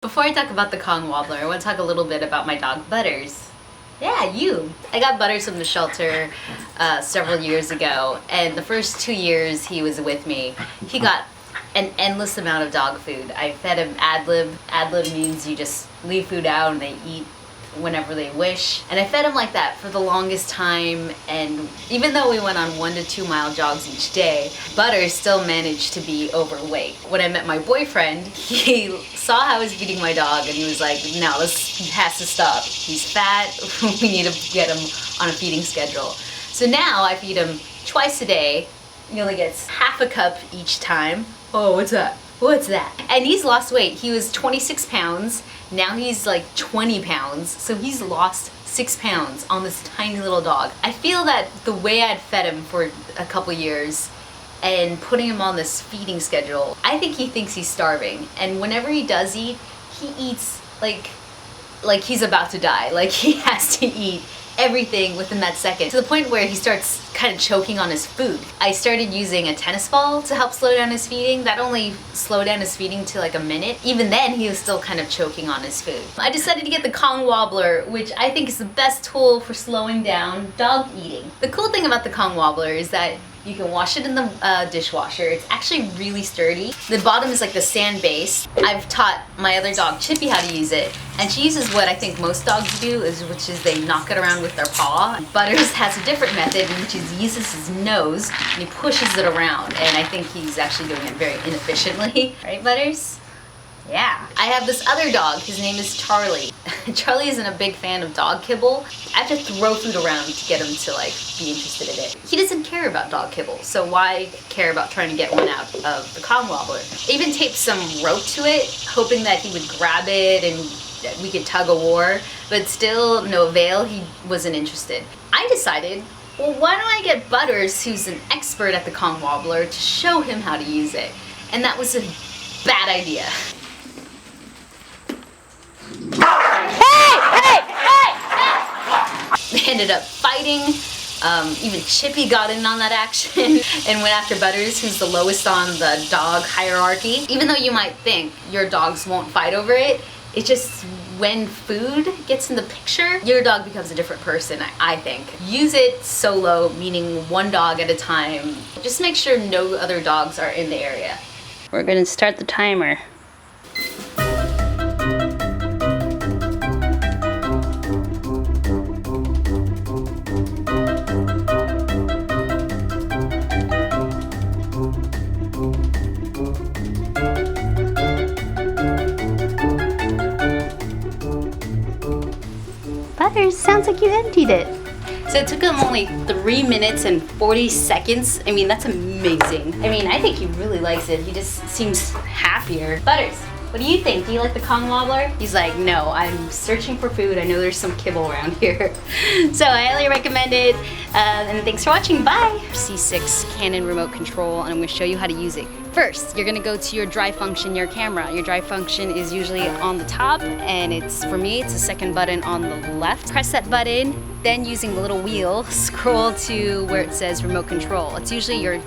Before I talk about the Kong Wobbler, I want to talk a little bit about my dog Butters. Yeah, you. I got Butters from the shelter several years ago, and the first 2 years he was with me, he got an endless amount of dog food. I fed him ad lib. Ad lib means you just leave food out and they eat whenever they wish. And I fed him like that for the longest time, and even though we went on 1 to 2 mile jogs each day, Butters still managed to be overweight. When I met my boyfriend, he saw how I was feeding my dog and he was like, no, this has to stop. He's fat, we need to get him on a feeding schedule. So now I feed him twice a day. He only gets half a cup each time. Oh, what's that? What's that? And he's lost weight. He was 26 pounds. Now he's like 20 pounds. So he's lost 6 pounds on this tiny little dog. I feel that the way I'd fed him for a couple years and putting him on this feeding schedule, I think he thinks he's starving. And whenever he does eat, he eats like he's about to die. Like he has to eat everything within that second, to the point where he starts kind of choking on his food. I started using a tennis ball to help slow down his feeding. That only slowed down his feeding to like a minute. Even then, he was still kind of choking on his food. I decided to get the Kong Wobbler, which I think is the best tool for slowing down dog eating. The cool thing about the Kong Wobbler is that you can wash it in the dishwasher. It's actually really sturdy. The bottom is like the sand base. I've taught my other dog, Chippy, how to use it. And she uses what I think most dogs do, which is they knock it around with their paw. Butters has a different method, which he uses his nose and he pushes it around. And I think he's actually doing it very inefficiently. Right, Butters? Yeah. I have this other dog. His name is Charlie. Charlie isn't a big fan of dog kibble. I have to throw food around to get him to like be interested in it. He doesn't care about dog kibble, so why care about trying to get one out of the Kong Wobbler? I even taped some rope to it, hoping that he would grab it and we could tug a war, but still no avail. He wasn't interested. I decided, well, why don't I get Butters, who's an expert at the Kong Wobbler, to show him how to use it? And that was a bad idea. They ended up fighting. Even Chippy got in on that action and went after Butters, who's the lowest on the dog hierarchy. Even though you might think your dogs won't fight over it, it's just when food gets in the picture, your dog becomes a different person, I think. Use it solo, meaning one dog at a time. Just make sure no other dogs are in the area. We're gonna start the timer. Butters, sounds like you emptied it. So it took him only 3 minutes and 40 seconds. I mean, that's amazing. I mean, I think he really likes it. He just seems happier. Butters, what do you think? Do you like the Kong Wobbler? He's like, no, I'm searching for food. I know there's some kibble around here. So I highly recommend it. And thanks for watching. Bye. C6 Canon remote control, and I'm gonna show you how to use it. First, you're gonna go to your drive function, your camera. Your drive function is usually on the top, and for me, it's the second button on the left. Press that button, then using the little wheel, scroll to where it says remote control. It's usually your